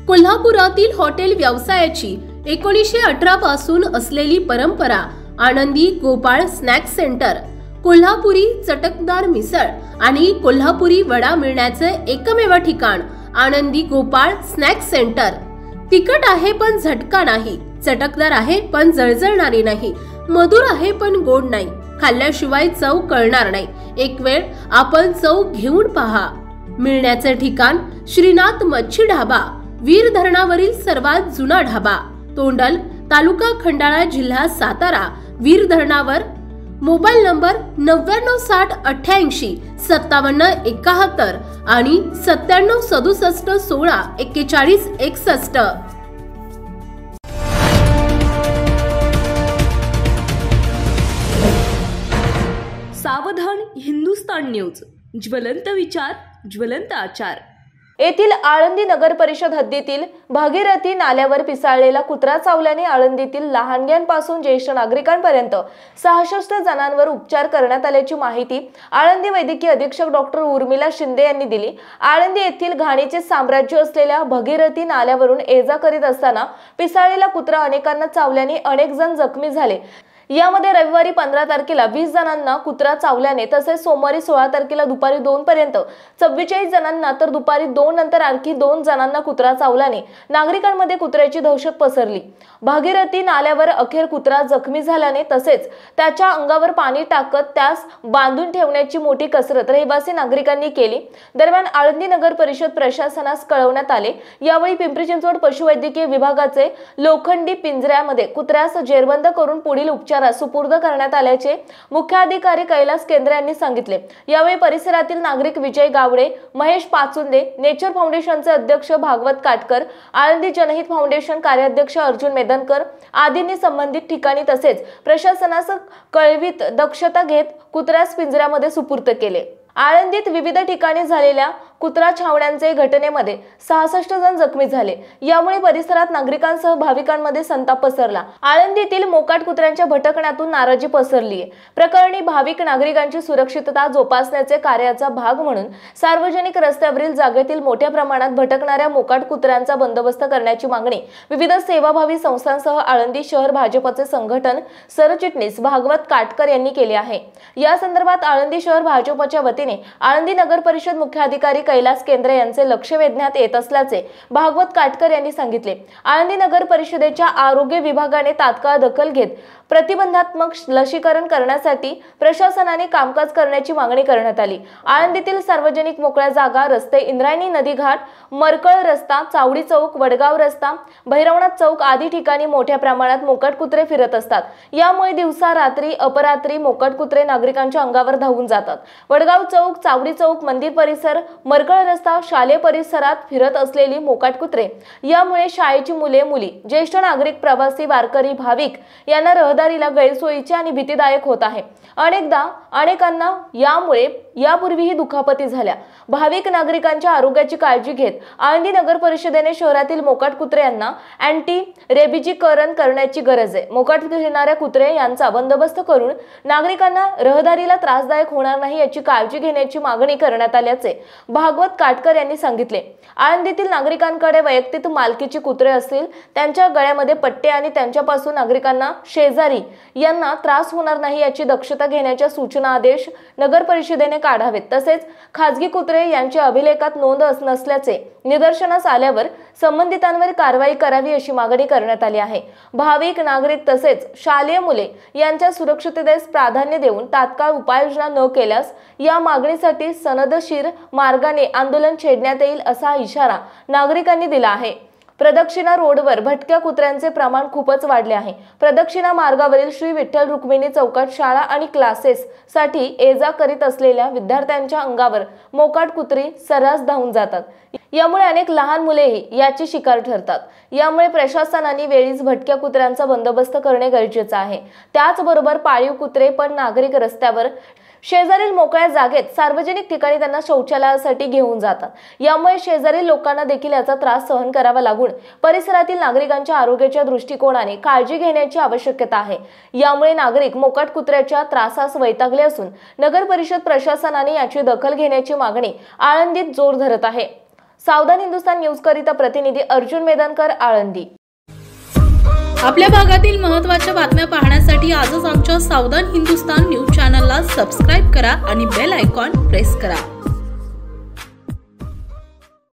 कोल्हापुरातील हॉटेल व्यवसायाची 1918 पासून असलेली परंपरा आनंदी गोपाळ स्नॅक्स सेंटर, कोल्हापुरी चटकदार मिसळ आणि कोल्हापुरी वडा मिळण्याचे एकमेव ठिकाण आनंदी गोपाळ स्नॅक्स सेंटर। तिखट आहे पण झटका नाही, चटकदार आहे पण जळजळणारी नाही, मधुर आहे पण गोड नाही, खाल्ल्याशिवाय चव कळणार नाही। एक वेळ आपण चव घेऊन पहा। मिळण्याचे ठिकाण श्रीनाथ मच्छी ढाबा, वीर धरणावरील सर्वात जुना ढाबा, तोंडल, तालुका खंडाळा, जिल्हा सातारा। वीर धरणावर। मोबाईल नंबर 9978855771 आणि 9767164161। सावधान हिंदुस्तान न्यूज, ज्वलंत विचार, ज्वलंत आचार। येथील आळंदी नगर परिषद हद्दीतील भागीरथी नाल्यावर पिसाळलेला कुत्रा चावल्याने आळंदीतील लहानग्यांपासून ज्येष्ठ नागरिकांपर्यंत 66 जणांवर उपचार करण्यात आल्याची माहिती आळंदी वैद्यकीय अधीक्षक डॉक्टर उर्मिला शिंदे यांनी दिली। आळंदी येथील घाणीचे साम्राज्य असलेल्या भागीरथी नाल्यावरून ये-जा करीत असताना पिसाळलेला कुत्रा अनेकांना चावल्याने अनेक जण जखमी झाले। यामध्ये रविवारी 15 तारखेला 20 जणांना कुत्रा चावल्याने, तसेच सोमवारी 16 तारखेला दुपारी 2 पर्यंत 44 जणांना, तर दुपारी 2 नंतर आणखी 2 जणांना कुत्रा चावल्याने नागरिकांमध्ये कुत्र्याची दहशत पसरली। भागीरथी नाल्यावर अखेर कुत्रा जखमी झाल्याने तसेच त्याच्या अंगावर पाणी टाकत त्यास बांधून ठेवण्याची मोठी कसरत रहिवासी नागरिकांनी केली। दरम्यान आळंदी नगर परिषद प्रशासनास कळवण्यात आले। यावेळी पिंपरी चिंचवड पशुवैद्यकीय विभागाचे लोखंडी पिंजऱ्यामध्ये कुत्र्यास जेरबंद करून पुढील उपचार सुपूर्द करण्यात आल्याचे मुख्याधिकारी कैलास केंद्रे यांनी सांगितले। यावेळी परिसरातील नागरिक विजय गावडे, महेश पाचुंदे, नेचर फाउंडेशनचे अध्यक्ष भागवत काटकर, आळंदी जनहित फाउंडेशन कार्याध्यक्ष अर्जुन मेदनकर आदींनी संबंधित ठिकाणी तसेच प्रशासनास कळवीत दक्षता घेत कुत्र्यास पिंजऱ्यामध्ये सुपूर्द केले। आळंदीत विविध ठिकाणी झालेल्या कुत्रा छावण्यांचे घटनेमध्ये 66 जण जखमी झाले। यामुळे परिसरात नागरिकांसह भाविकांमध्ये संताप पसरला। आळंदीतील मोकाट कुत्र्यांच्या भटकण्यातून नाराजी पसरली आहे। प्रकरणी भाविक नागरिकांची सुरक्षितता जोपासण्याचे कार्याचा भाग म्हणून सार्वजनिक रस्त्यावरील जागेतील मोठ्या प्रमाणात भटकणाऱ्या मोकाट कुत्र्यांचा बंदोबस्त करण्याची मागणी विविध सेवाभावी संस्थांसह आळंदी शहर भाजपचे संघटन सरचिटणीस भागवत काटकर यांनी केले आहे। या संदर्भात आळंदी शहर भाजपच्या वतीने आळंदी नगर परिषद मुख्याधिकारी कैलास केंद्रे यांचे लक्ष वेधण्यात येत असल्याचे भागवत काटकर यांनी सांगितले। आळंदी नगर परिषदेच्या आरोग्य विभागाने तात्काळ दखल घेत प्रतिबंधात्मक लसीकरण करण्यासाठी प्रशासनाने कामकाज करण्याची मागणी करण्यात आली। आळंदीतील सार्वजनिक मोकळ्या जागा, रस्ते, इंद्रायणी नदी घाट, मरकळ रस्ता, चावडी चौक, वडगाव रस्ता, भैरवनाथ चौक आदी ठिकाणी मोठ्या प्रमाणात मोकाट कुत्रे फिरत असतात। यामुळे दिवसा रात्री अपरात्री मोकाट कुत्रे नागरिकांच्या अंगावर धावून जातात। वडगाव चौक, चावडी चौक, मंदिर परिसर, मरकळ रस्ता, शालेय परिसरात फिरत असलेली मोकाट कुत्रे यामुळे शाळेची मुले, मुली, ज्येष्ठ नागरिक, प्रवासी, वारकरी, भाविक यांना रहदारीला गैरसोयीचे आणि भीतीदायक होत आहे। अनेकांना यामुळे यापूर्वीही दुखापती झाल्या। भाविक नागरिकांच्या आरोग्याची काळजी घेत आळंदी नगर परिषदेने शहरातील मोकाट कुत्र्यांना अँटी रेबिजीकरण करण्याची गरज आहे। मोकाट फिरणाऱ्या कुत्रे यांचा बंदोबस्त करून नागरिकांना रहदारीला त्रासदायक होणार नाही याची काळजी घेण्याची मागणी करण्यात आल्याचे भागवत काटकर यांनी सांगितले। आळंदीतील नागरिकांकडे वैयक्तिक मालकीची कुत्रे असतील त्यांच्या गळ्यामध्ये पट्टे आणि त्यांच्यापासून नागरिकांना, शेजारी यांना त्रास होणार नाही याची दक्षता घेण्याच्या सूचना आदेश नगर परिषदेने काढावेत। तसेच खाजगी कुत्रे यांच्या अभिलेखात नोंद नसल्याचे निदर्शनास आल्यावर संबंधितांवर कारवाई करावी अशी मागणी करण्यात आली आहे। भाविक नागरिक तसेच शालेय मुले यांच्या सुरक्षिततेस प्राधान्य देऊन तात्काळ उपाययोजना न केल्यास या मागणीसाठी सनदशीर मार्गाने आंदोलन छेडण्यात येईल असा इशारा नागरिकांनी दिला आहे। प्रदक्षिणा रोडवर भटक्या कुत्र्यांचे प्रमाण खूपच वाढले आहे। प्रदक्षिणा मार्गावरील श्री विठ्ठल रुक्मिणी चौकात शाळा आणि क्लासेस साठी ये-जा करीत असलेल्या विद्यार्थ्यांच्या अंगावर मोकाट कुत्री सर्रास धावून जातात। यामुळे अनेक लहान मुलेही याची शिकार ठरतात। यामुळे प्रशासनाने वेळीच भटक्या कुत्र्यांचा बंदोबस्त करणे गरजेचे आहे। त्याचबरोबर पाळीव कुत्रे पण नागरिक रस्त्यावर, शेजारील मोकळ्या जागेत, सार्वजनिक ठिकाणी त्यांना शौचालयासाठी घेऊन जातात। यामुळे शेजारील लोकांना देखील याचा त्रास सहन करावा लागून परिसरातील नागरिकांच्या आरोग्याच्या दृष्टिकोनाने काळजी घेण्याची आवश्यकता आहे। यामुळे नागरिक मोकाट कुत्र्याच्या त्रासास वैतागले असून नगर परिषद प्रशासनाने याची दखल घेण्याची मागणी आळंदीत जोर धरत आहे। सावधान हिंदुस्तान न्यूज करिता प्रतिनिधी अर्जुन मेदनकर, आळंदी। आपल्या भागातील महत्त्वाच्या बातम्या पाहण्यासाठी आजच आमच्या सावधान हिंदुस्तान न्यूज चॅनलला सबस्क्राइब करा आणि बेल आयकॉन प्रेस करा।